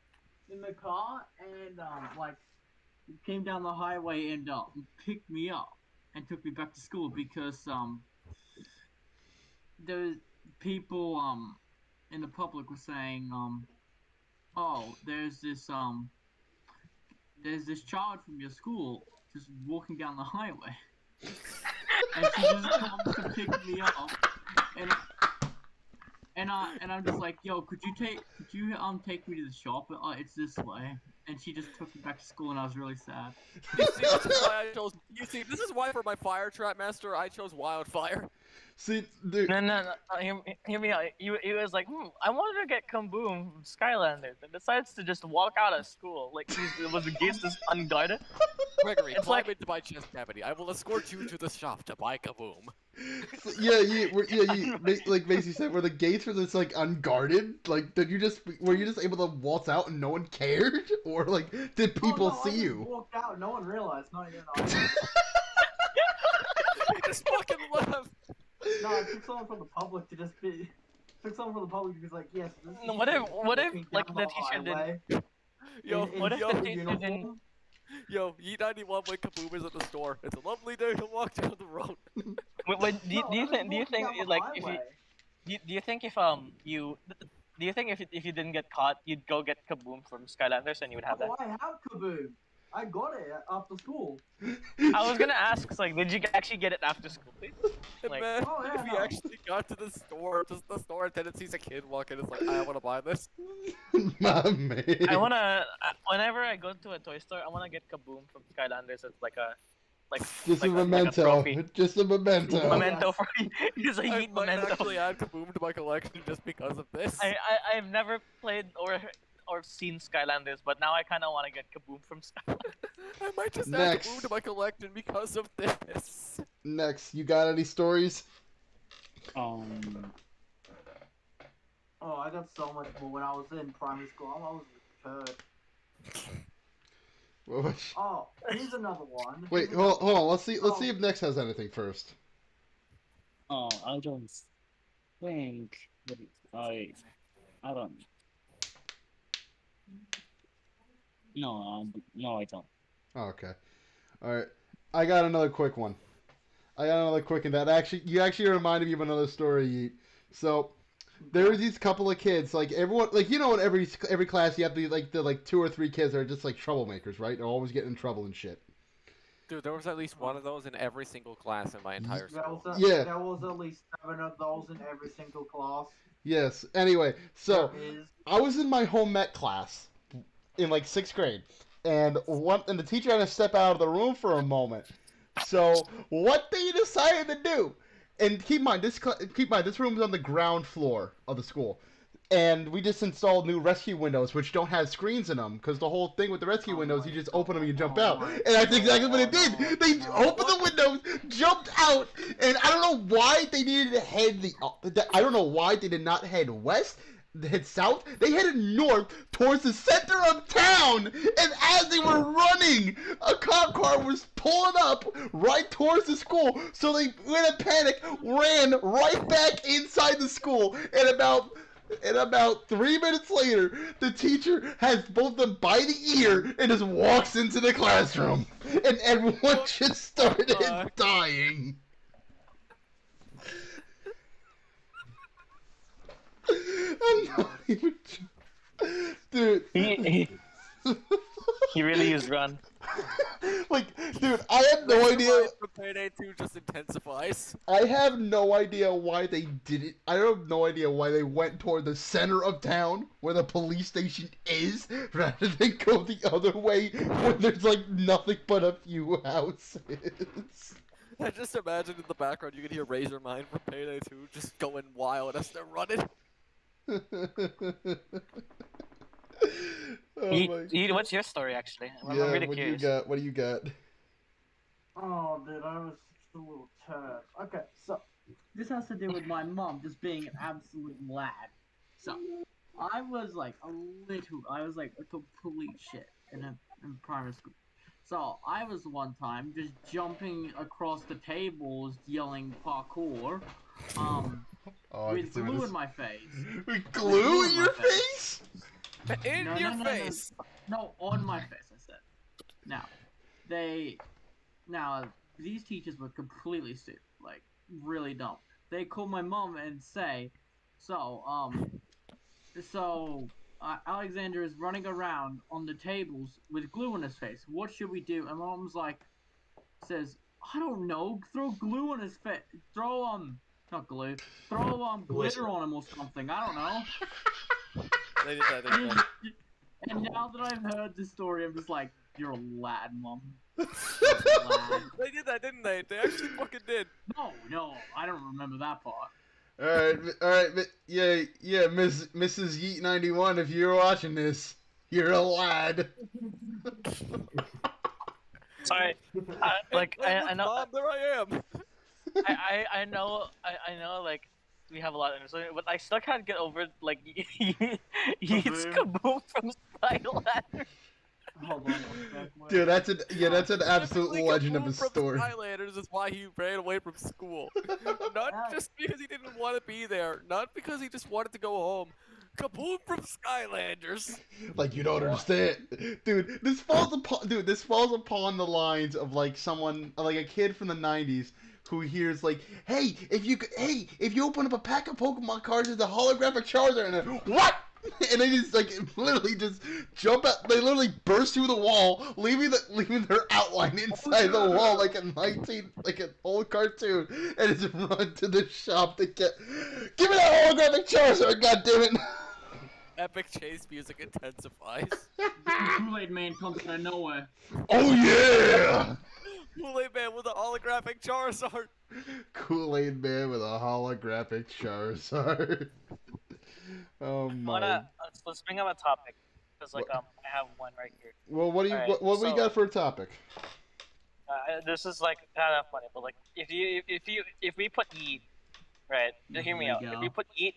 in the car and like came down the highway and picked me up and took me back to school because the people in the public were saying oh there's this child from your school just walking down the highway and she just comes to pick me up and I'm just like, yo, could you take me to the shop? It's this way. And she just took me back to school, and I was really sad. You see, this is why for my fire trap master I chose wildfire. See, dude. No. Hear me out. He was like, I wanted to get Kaboom from Skylanders, and decides to just walk out of school. Like, it was the gates just unguarded. Gregory, It's climb like- into my chest cavity. I will escort you to the shop to buy Kaboom. Like Macy said, were the gates were just like unguarded? Like, were you just able to waltz out and no one cared, or like did people I see just you? walked out, no one realized. No, He just fucking left. no, I took someone from the public to just be. Took someone from the public to be like, yes. This is What if walking like down the teacher didn't? highway Yo, in what if yo, the teacher didn't? uniform. yo, E91 when Kaboom is at the store. It's a lovely day to walk down the road. Wait, do No, I you was think walking down the like if you highway. do you think if you do you think if you didn't get caught you'd go get Kaboom from Skylanders and you would have that? Oh, I have Kaboom. I got it after school. I was gonna ask, like, did you actually get it after school? Please? And Like- man, Oh, yeah, if he no. actually got to the store, just the store attendant sees a kid walking, it's like, I want to buy this. My man. Whenever I go to a toy store, I wanna get Kaboom from Skylanders. It's like a Just a like memento. trophy. Just a memento. Memento for you. It's a I heat might memento. actually add Kaboom to my collection just because of this. I've never played or seen Skylanders, but now I kind of want to get Kaboom from Skylanders. I might just add Next. Kaboom to my collection because of this. Next, you got any stories? Um, Oh, I got so much more when I was in primary school. I was a turd. What was- Oh, here's another one. Wait, Here's hold another on. Let's see Oh. if Next has anything first. I don't think that I don't. No, I don't. Oh, okay. All right. I got another quick one. That you actually reminded me of another story. Yeet. So there were these couple of kids, like everyone, like in every class you have the 2 or 3 kids that are just like troublemakers, right? They're always getting in trouble and shit. Dude, there was at least one of those in every single class in my entire school. Yeah. There was at least 7 of those in every single class. Yes. Anyway, so There is. I was in my home ec class in like 6th grade, and the teacher had to step out of the room for a moment. So what they decided to do, and keep in mind this room is on the ground floor of the school, and we just installed new rescue windows which don't have screens in them because the whole thing with the rescue windows you just open them and you jump out, and that's exactly what it did. They opened the windows, jumped out, and I don't know why they needed to head I don't know why they did not head west. head south. They headed north towards the center of town. And as they were running, a cop car was pulling up right towards the school. So they, in a panic, ran right back inside the school. And about 3 minutes later, the teacher has both of them by the ear and just walks into the classroom. And everyone just started dying. I'm not even... Dude. He really used run. Like, dude, I have no idea. Payday 2 just intensifies. I have no idea why they did it. I have no idea why they went toward the center of town where the police station is rather than go the other way when there's like nothing but a few houses. I just imagine in the background you can hear Razor Mine from Payday 2 just going wild as they're running. What's your story actually? I'm Yeah, really what curious. do you got? What do you got? Oh, dude, I was such a little turd. Okay, so this has to do with my mom just being an absolute lad. So I was like a complete shit in primary school. So I was one time just jumping across the tables, yelling parkour, with glue in my face. With glue in your face? In your face! No, on my face, I said. Now, these teachers were completely stupid, like, really dumb. They called my mom and say, Alexander is running around on the tables with glue in his face. What should we do? And mom's like, says, I don't know, throw glue on his face. Not glue. Throw glitter on him or something. I don't know. They did that. And now that I've heard this story, I'm just like, you're a lad, Mom. They did that, didn't they? They actually fucking did. No, I don't remember that part. Alright, yeah, Mrs. Yeet 91, if you're watching this, you're a lad. Sorry, I know. Mom, there I am. I know, like, we have a lot of understanding, but I still can't get over, like, he's Kaboom from Skylander. Hold on. Dude, that's an absolute legend of a story. Skylanders is why he ran away from school. Not just because he didn't want to be there, not because he just wanted to go home. Kaboom from Skylanders. Like, you don't understand, dude. This falls upon the lines of like someone, like a kid from the '90s who hears like, hey, if you open up a pack of Pokemon cards, there's a holographic Charizard, and then what? And they just like literally just jump out. They literally burst through the wall, leaving their outline inside the wall like an old cartoon, and just run to the shop to give me that holographic Charizard. God damn it! Epic chase music intensifies. Kool-Aid Man comes out of nowhere. Oh yeah! Kool-Aid Man with a holographic Charizard. Kool-Aid Man with a holographic Charizard. Oh my. Let's bring up a topic, because like I have one right here. Well, what we got for a topic? This is like kind of funny, but like if we put Eat, right? Hear me out. If we put Eat,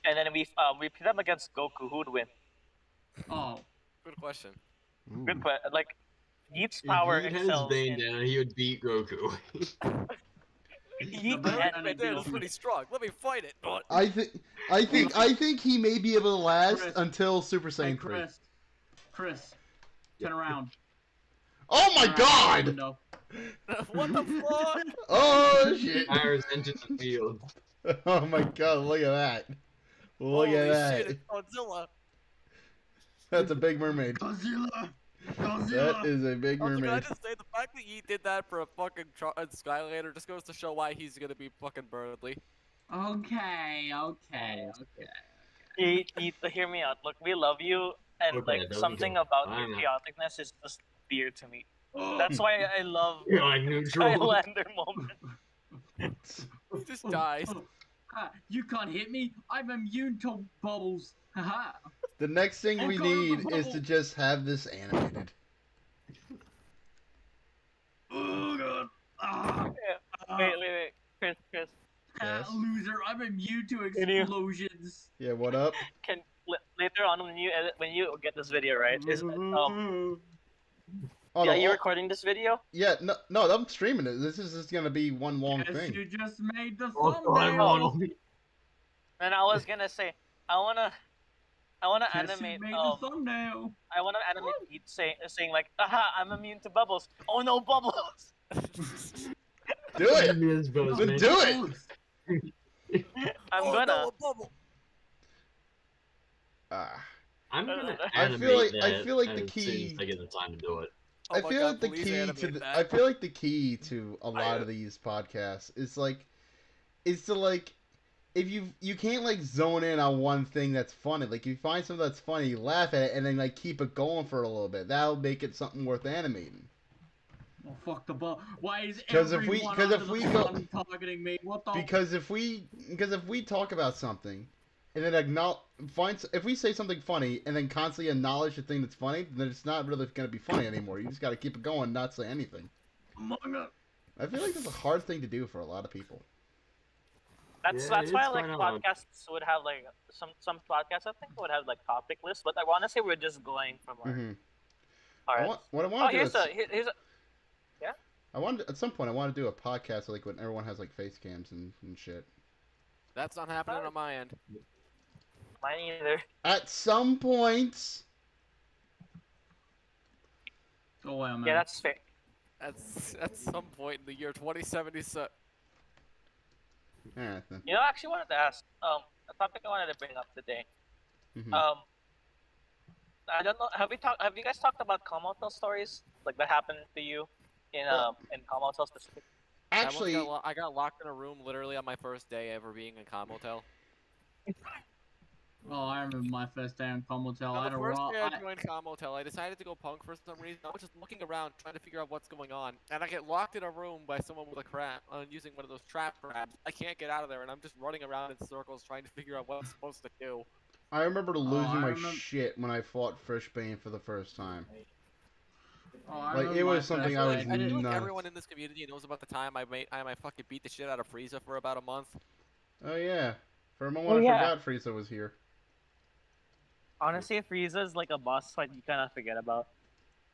and then we put them against Goku, who would win? Oh, good question. Good question. Like Eat's power if he had his excels vein in... down, he would beat Goku. That's pretty strong. Let me fight it. I think he may be able to last until Super Saiyan 3. Chris, turn around. Oh my God! What the fuck? Oh shit! Iris entered the field. Oh my God! Look at that! Look at that! Shit, it's Godzilla. That's a big mermaid. Godzilla. That is a big Also, can I mermaid. just say the fact that he did that for a fucking Skylander just goes to show why he's gonna be fucking Burnley. Okay. Hear me out. Look, we love you, and Okay, like there we something go. about Fine. your chaoticness is just dear to me. That's why I love You're like neutral. Skylander moment. He just dies. You can't hit me. I'm immune to bubbles. Haha. The next thing we need is to just have this animated. Oh God. Wait, Chris. Yes. Loser, I'm immune to Can you- explosions. Yeah, what up? Later on when you get this video, right? Oh, Are no, you recording this video? yeah, no, I'm streaming it. This is just gonna be one long Guess thing. you just made the Also, thumbnail. And I was gonna say, I wanna Guess you animate made the thumbnail. I wanna animate Pete saying like, aha, I'm immune to bubbles. Oh no, bubbles! Do it. Yes, bros, Then man. do it. I'm gonna. No, a bubble. Ah. I'm gonna I animate feel like- that I feel like the as soon key- as I get the time to do it. Oh I my feel God, like the please key to animate the, that. I feel like the key to a lot of these podcasts is to like if you can't like zone in on one thing that's funny. Like you find something that's funny, you laugh at it, and then like keep it going for a little bit. That'll make it something worth animating. Oh fuck the ball! Why is 'Cause if everyone we- 'cause under if the we go- sun targeting me? What the? Because if we talk about something and then if we say something funny and then constantly acknowledge the thing that's funny, then it's not really going to be funny anymore. You just got to keep it going, and not say anything. I feel like that's a hard thing to do for a lot of people. That's Yeah, why it's like kinda hard. podcasts would have like some podcasts I think would have like topic lists, but I want to say we're just going from our. Mm-hmm. All right. What I Oh, want to do here's is, here's a. I want at some point I want to do a podcast like when everyone has like face cams and shit. That's not happening on my end. Mine either. At some point. Go away, man. Yeah, that's fair. At some point in the year 2077. Yeah. You know, I actually wanted to ask a topic I wanted to bring up today. Mhm. I don't know. Have you guys talked about Comotel stories like that happened to you in Comotel specifically? Actually, I got locked in a room literally on my first day ever being in Comotel. Oh, I remember my first day on Comotel. I On had the a first raw. day I joined Comotel, I decided to go punk for some reason. I was just looking around trying to figure out what's going on, and I get locked in a room by someone with a crab, using one of those trap crabs. I can't get out of there, and I'm just running around in circles trying to figure out what I'm supposed to do. I remember losing my remember- shit when I fought Fishbane for the first time. Oh, I Like, remember it my was something first I was day. I feel like nuts. everyone in this community knows about the time I fucking beat the shit out of Frieza for about a month. Oh yeah, for a moment Oh, I yeah. forgot Frieza was here. Honestly, if Frieza's like a boss fight, you kind of forget about.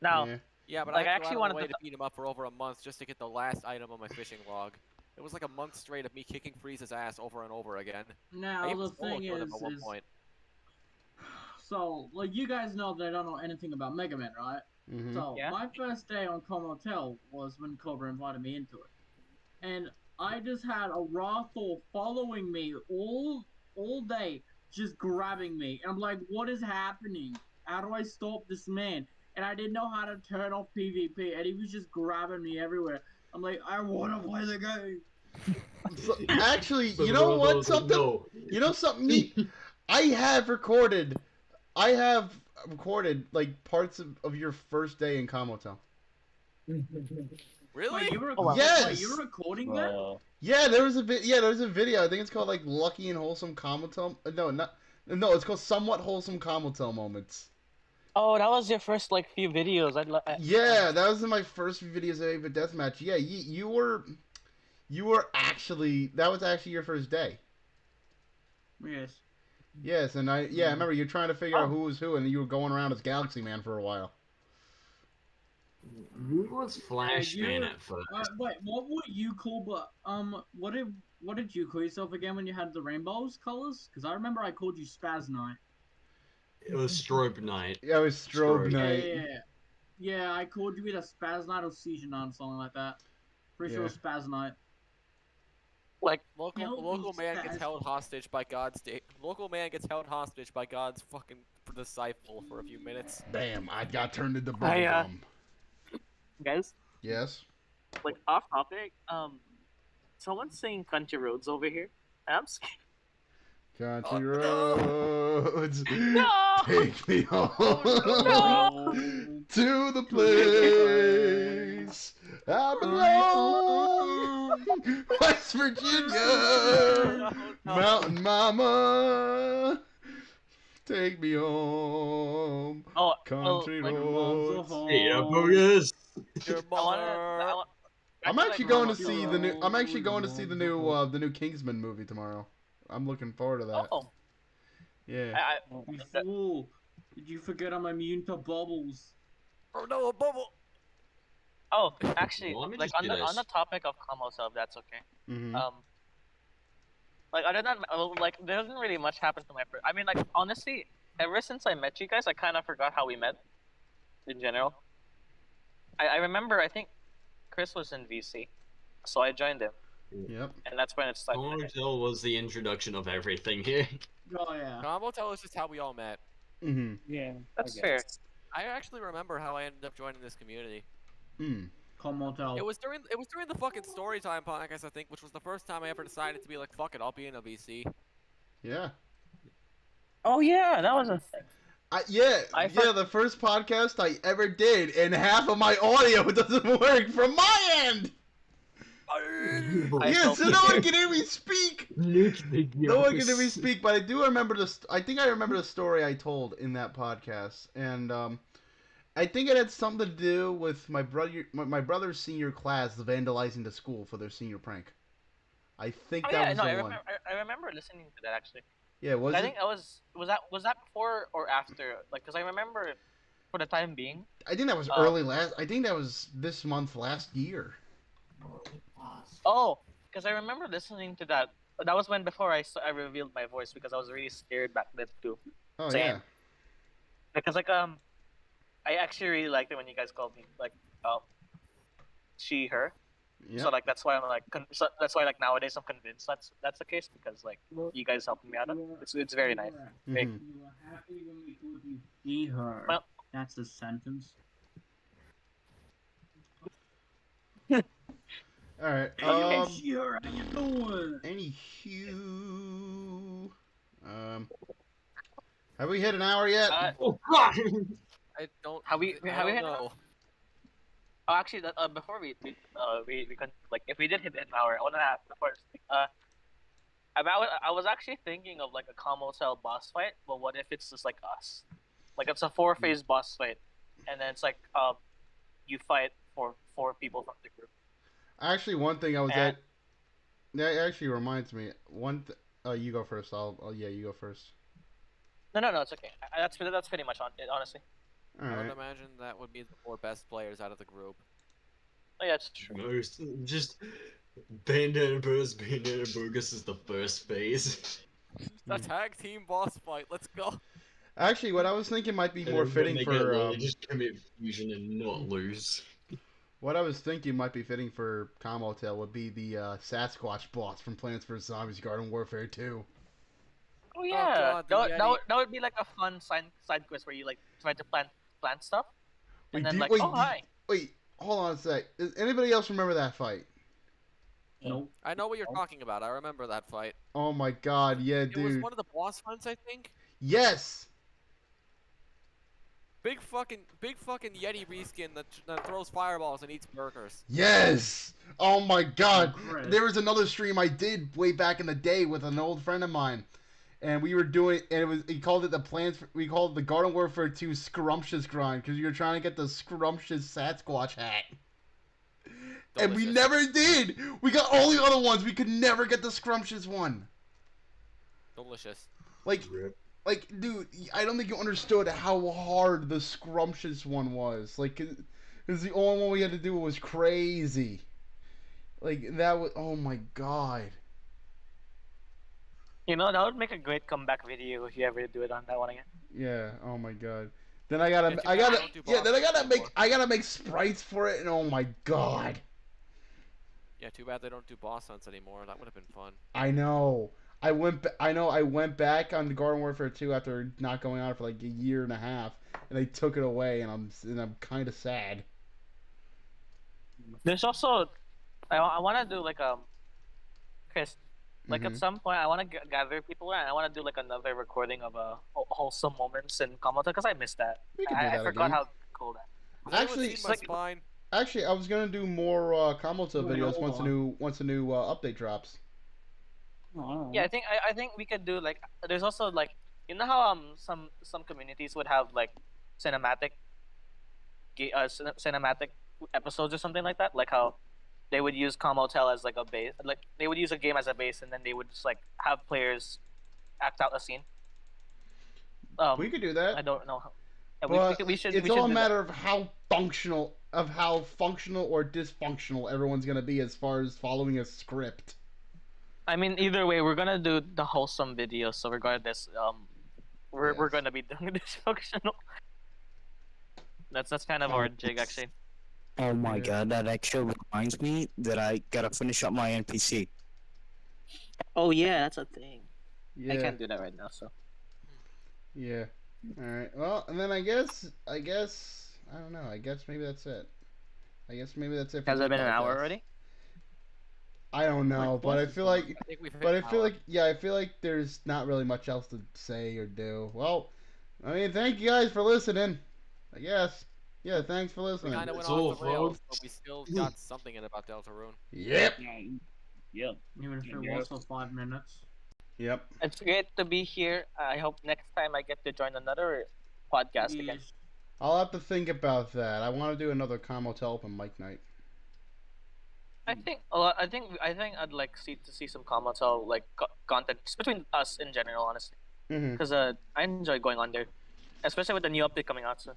Now, Yeah. Yeah, but Like, I I actually actually wanted wanted to to beat him up for over a month just to get the last item on my fishing log. It was like a month straight of me kicking Frieza's ass over and over again. I Now even the soloed thing with him at one is, point. so like you guys know that I don't know anything about Mega Man, right? Mm-hmm. So Yeah. my first day on Comotel was when Cobra invited me into it, and I just had a Rothor following me all day, just grabbing me. And I'm like, what is happening? How do I stop this man? And I didn't know how to turn off PvP, and he was just grabbing me everywhere. I'm like, I want to play the game. So, actually, So you the know Robo what? was like, Something. no. You know something neat. I have recorded like parts of your first day in Comotel. Really? Wait, you were Oh, wow. Yes! Wait, you were recording that? Yeah, there was a video. I think it's called like Lucky and Wholesome Comotel. No, it's called Somewhat Wholesome Comotel Moments. oh, that was your first like few videos. Yeah, that was in my first videos of Ape Deathmatch. Yeah, you were actually that was actually your first day. Yes. Yes, and I remember you were trying to figure out who was who, and you were going around as Galaxy Man for a while. Who was Flashman at first? Wait, what were you called? But what did you call yourself again when you had the rainbows colors? Because I remember I called you Spaz Knight. It was Strobe Knight. Yeah, it was Strobe Strobe. Knight. Yeah, I called you either Spaz Knight or Seizure Knight or something like that. Pretty sure it was Spaz Knight. Like, Local man gets Spaz. held hostage by God's Local man gets held hostage by God's fucking disciple for a few minutes. Bam! I got turned into I, bubblegum. guys, Yes. like off topic. Someone's saying country roads over here. And I'm scared. Country no. roads, No! take me home No! to the place I belong, West Virginia, Mountain Mama, take me home, Oh, country Like roads. loves a Hey, home. bogus. Your I wanna, mother. I'm Actually, actually like, going to Kamoto. see the new. I'm actually going to see the new Kingsman movie tomorrow. I'm looking forward to that. Oh, Yeah. You fool! Did you forget I'm immune to bubbles? Oh no, a bubble! oh, actually, Well, let me like just do on the this. topic of Kamoto, if that's okay. Mm-hmm. Like other than like there doesn't really much happen to my first. I mean, like honestly, ever since I met you guys, I kind of forgot how we met in general. I remember. I think Chris was in VC, so I joined him, Yep. and that's when it started. Common was the introduction of everything here. Oh yeah. Combo tell us just how we all met. Mm-hmm. Yeah, That's I fair. guess. I actually remember how I ended up joining this community. Mm. Komodo. It was during the fucking Storytime podcast, I think, which was the first time I ever decided to be like, fuck it, I'll be in a VC. Yeah. Oh yeah, that was a thing. The first podcast I ever did, and half of my audio doesn't work from my end. Yeah, so no one can hear me speak. No one can hear me speak, but I do remember this. I think I remember the story I told in that podcast, and I think it had something to do with my brother's senior class vandalizing the school for their senior prank. I think Oh that yeah, was no, the one. I remember listening to that actually. Yeah, was I it? think was that before or after? Like, cause I remember, for the time being. I think that was early last. I think that was this month last year. Oh, because I remember listening to that. That was when before I revealed my voice because I was really scared back then too. Oh Same. yeah. Because like I actually really liked it when you guys called me like she her. Yeah. So like that's why I'm like so that's why like nowadays I'm convinced that's the case because like you guys helped me out. It's very nice. Mhm. You were happy when we told you she her. Well- That's the sentence. All right. Hey, she her, how you doing? Anywho, have we hit an hour yet? Oh God! I don't. Have we I have we don't hit? know. Oh, actually, before we can like if we did hit an hour, I want to ask first. I was actually thinking of like a combo cell boss fight, but what if it's just like us? Like it's a 4-phase boss fight, and then it's like you fight for 4 people from the group. Actually, one thing I was And- at. That actually reminds me. You go first. Yeah, you go first. No, it's okay. That's pretty much on it, honestly. All I would right. imagine that would be the 4 best players out of the group. Oh yeah, it's true. Most just Bandana Bogus is the first phase. A tag team boss fight. Let's go. Actually, what I was thinking might be more fitting They for. just commit fusion and not lose. What I was thinking might be fitting for Combo Tail would be the Sasquatch boss from Plants vs Zombies Garden Warfare 2. Oh yeah, God, the that would be like a fun side quest where you like try to plant stuff, and then like hi. Wait, hold on a sec. Does anybody else remember that fight? Nope. I know what you're talking about. I remember that fight. Oh my god, yeah, It was dude. one of the boss fights, I think. Yes! Big fucking Yeti reskin that throws fireballs and eats burgers. Yes! Oh my god. Chris. There was another stream I did way back in the day with an old friend of mine. And we were doing, and he called it we called it the Garden Warfare 2 Scrumptious Grind, because you were trying to get the Scrumptious Sasquatch hat. And we Delicious. never did! We got all the other ones, we could never get the Scrumptious one. Delicious. Like, dude, I don't think you understood how hard the Scrumptious one was. Like, because the only one we had to do was crazy. Like, that was, oh my god. You know, that would make a great comeback video if you ever do it on that one again. Yeah, oh my god. Then Then I gotta make sprites for it, and oh my god. Yeah, too bad they don't do boss hunts anymore. That would have been fun. I know. I went back on the Garden Warfare 2 after not going on it for like a year and a half, and they took it away, and I'm kind of sad. There's also, I want to do like Chris, like at Mhm. some point I want to gather people and I want to do like another recording of wholesome moments in Kamata because I missed that. We can do I that forgot again. how cool that. Has anyone Actually, seen my spine? Actually, I was gonna do more Kamoto Wait, videos hold once a new update drops. Yeah, I think we could do like there's also like you know how some communities would have like cinematic cinematic episodes or something like that, like how they would use Comotel as like a base. Like they would use a game as a base, and then they would just like have players act out a scene. We could do I that, don't know. Yeah, but we should it's we should all a do matter of how functional or dysfunctional everyone's gonna be as far as following a script. I mean, either way, we're gonna do the wholesome video. So regardless, we're Yes. gonna be doing dysfunctional. That's kind of our jig actually. Oh my Yeah. god, that actually reminds me that I gotta finish up my NPC. Oh yeah, that's a thing. Yeah. I can't do that right now, so. Yeah. All right. Well, and then I guess I don't know. I guess maybe that's it. I guess maybe that's it. For Has this it been an hour podcast. already? I don't know, Like, but I close feel to like, I think we've hit but I an feel hour. like, yeah, I feel like there's not really much else to say or do. Well, I mean, thank you guys for listening. I guess. Yeah, thanks for We listening. kind of went That's all, off the rails, folks. but we still got something in about Deltarune. Yep. Yep. Even if it Yeah. was for 5 minutes. Yep. It's great to be here. I hope next time I get to join another podcast again. Yes. I'll have to think about that. I want to do another Comotel open mic night. I think I'd like to see some Comotel like content just between us in general, honestly, Mm-hmm. because I enjoy going on there, especially with the new update coming out soon.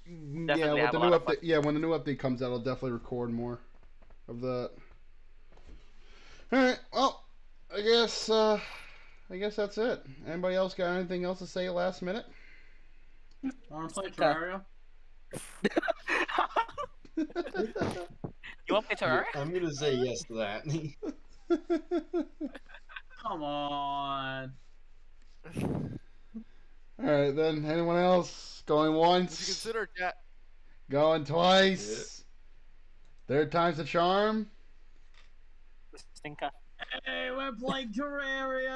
Yeah, Definitely with have the a new lot of update. Yeah, when the new update comes out, I'll definitely record more of that. All right. Well, I guess that's it. Anybody else got anything else to say last minute? Wanna play Okay. Terraria? You want to play Terraria? I'm gonna say yes to that. Come on. All right, then. Anyone else going Would you once? consider chat? Going twice. Third time's the charm. Stinka. Hey, we're playing Terraria!